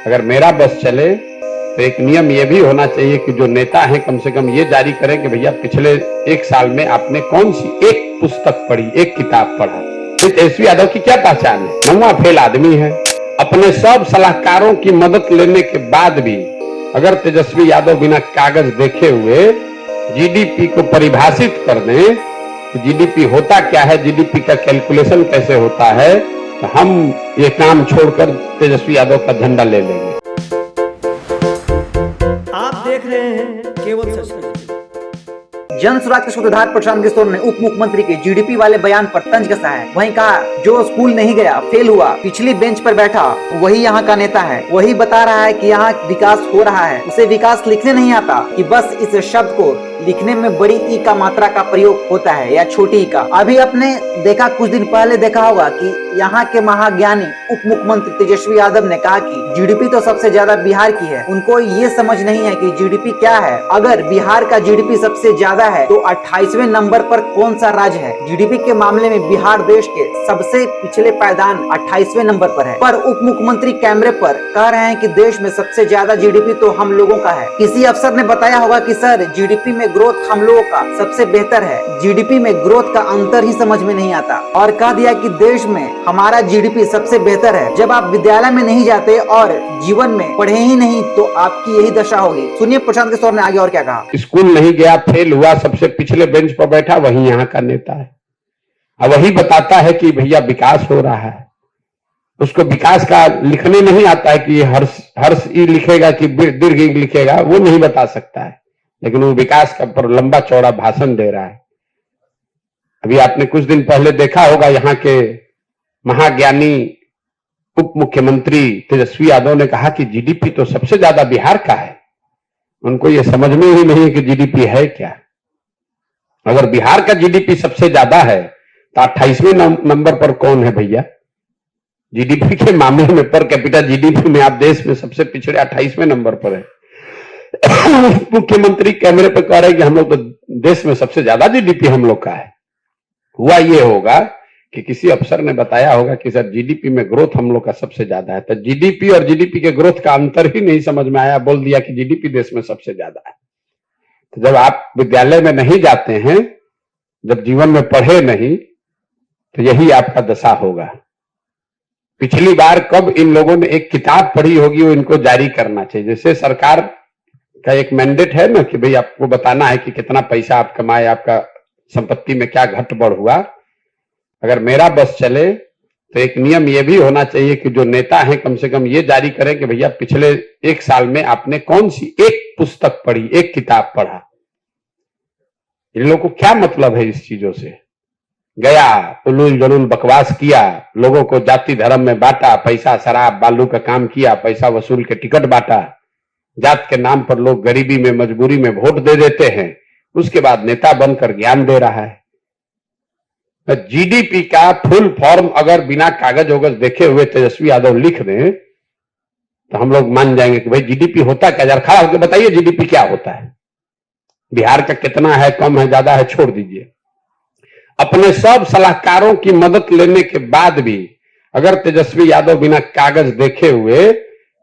अगर मेरा बस चले तो एक नियम ये भी होना चाहिए कि जो नेता हैं कम से कम ये जारी करें कि भैया पिछले 1 साल में आपने कौन सी एक पुस्तक पढ़ी, एक किताब पढ़ा। तेजस्वी यादव की क्या पहचान है? नौवा फेल आदमी है। अपने सब सलाहकारों की मदद लेने के बाद भी अगर तेजस्वी यादव बिना कागज देखे हुए जीडीपी को परिभाषित कर दें कि जीडीपी होता क्या है, जीडीपी का कैलकुलेशन कैसे होता है, तो हम ये काम छोड़कर तेजस्वी यादव का झंडा ले लेंगे। आप देख रहे हैं केवल सच। जन सुराग के सूत्रधार प्रशांत किशोर ने उप मुख्यमंत्री के जीडीपी वाले बयान पर तंज कसा है। वहीं कहा जो स्कूल नहीं गया, फेल हुआ, पिछली बेंच पर बैठा, वही यहाँ का नेता है। वही बता रहा है कि यहाँ विकास हो रहा है, उसे विकास लिखने नहीं आता कि बस इस शब्द को लिखने में बड़ी ई का मात्रा का प्रयोग होता है या छोटी ई का। अभी आपने देखा, कुछ दिन पहले देखा होगा कि यहाँ के महाज्ञानी उप मुख्यमंत्री तेजस्वी यादव ने कहा कि जीडीपी तो सबसे ज्यादा बिहार की है। उनको ये समझ नहीं है कि जीडीपी क्या है। अगर बिहार का जीडीपी सबसे ज्यादा है तो 28वें नंबर पर कौन सा राज्य है? जीडीपी के मामले में बिहार देश के सबसे पिछले पायदान 28वें नंबर पर है। पर उप मुख्यमंत्री कैमरे पर कह रहे हैं कि देश में सबसे ज्यादा जीडीपी तो हम लोगों का है। किसी अफसर ने बताया होगा कि सर जीडीपी में ग्रोथ हम लोगों का सबसे बेहतर है, जीडीपी में ग्रोथ का अंतर ही समझ में नहीं आता। और कह दिया कि देश में हमारा जीडीपी सबसे बेहतर है। जब आप विद्यालय में नहीं जाते और जीवन में पढ़े ही नहीं तो आपकी यही दशा होगी। सुनिए प्रशांत किशोर ने आगे और क्या कहा। स्कूल नहीं गया, फेल हुआ, सबसे पिछले बेंच पर बैठा, वही यहाँ का नेता है। अब वही बताता है कि भैया विकास हो रहा है। उसको विकास का लिखने नहीं आता है कि हर्ष ई लिखेगा कि दीर्घ ई लिखेगा, वो नहीं बता सकता है, लेकिन वो विकास का पर लंबा चौड़ा भाषण दे रहा है। अभी आपने कुछ दिन पहले देखा होगा, यहाँ के महाज्ञानी उप मुख्यमंत्री तेजस्वी यादव ने कहा कि जीडीपी तो सबसे ज्यादा बिहार का है। उनको ये समझ में ही नहीं है कि जीडीपी है क्या। अगर बिहार का जीडीपी सबसे ज्यादा है तो 28वें नंबर पर कौन है भैया? जीडीपी के मामले में, पर कैपिटा जीडीपी में आप देश में सबसे पिछड़े 28वें नंबर पर है। मुख्यमंत्री कैमरे पर कह रहे हैं कि हम लोग तो देश में सबसे ज्यादा जीडीपी हम लोग का है। हुआ ये होगा कि किसी अफसर ने बताया होगा कि सर जीडीपी में ग्रोथ हम लोग का सबसे ज्यादा है, तो जीडीपी और जीडीपी के ग्रोथ का अंतर ही नहीं समझ में आया, बोल दिया कि जीडीपी देश में सबसे ज्यादा है। तो जब आप विद्यालय में नहीं जाते हैं, जब जीवन में पढ़े नहीं, तो यही आपका दशा होगा। पिछली बार कब इन लोगों ने एक किताब पढ़ी होगी, वो इनको जारी करना चाहिए। जैसे सरकार का एक मैंडेट है ना कि भाई आपको बताना है कि कितना पैसा आप कमाए, आपका संपत्ति में क्या घट बढ़ हुआ। अगर मेरा बस चले तो एक नियम ये भी होना चाहिए कि जो नेता हैं कम से कम ये जारी करें कि भैया पिछले 1 साल में आपने कौन सी एक पुस्तक पढ़ी, एक किताब पढ़ा। इन लोगों को क्या मतलब है इस चीजों से? गया, उलूल जलूल बकवास किया, लोगों को जाति धर्म में बांटा, पैसा शराब बालू का काम किया, पैसा वसूल के टिकट बांटा, जात के नाम पर लोग गरीबी में मजबूरी में वोट दे देते हैं, उसके बाद नेता बनकर ज्ञान दे रहा है। जीडीपी का फुल फॉर्म अगर बिना कागज वगज देखे हुए तेजस्वी यादव लिख दें तो हम लोग मान जाएंगे कि भाई जीडीपी होता क्या। जरा खड़ा होकर बताइए जीडीपी क्या होता है, बिहार का कितना है, कम है, ज्यादा है, छोड़ दीजिए। अपने सब सलाहकारों की मदद लेने के बाद भी अगर तेजस्वी यादव बिना कागज देखे हुए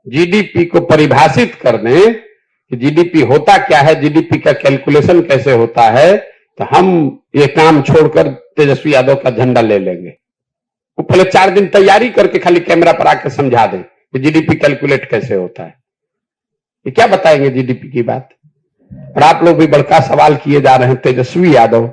जीडीपी को परिभाषित कर दें कि जीडीपी होता क्या है, जीडीपी का कैलकुलेशन कैसे होता है, तो हम ये काम छोड़कर तेजस्वी यादव का झंडा ले लेंगे। वो पहले 4 दिन तैयारी करके खाली कैमरा पर आकर समझा दें कि जीडीपी कैलकुलेट कैसे होता है। ये क्या बताएंगे जीडीपी की बात? और आप लोग भी बड़का सवाल किए जा रहे हैं तेजस्वी यादव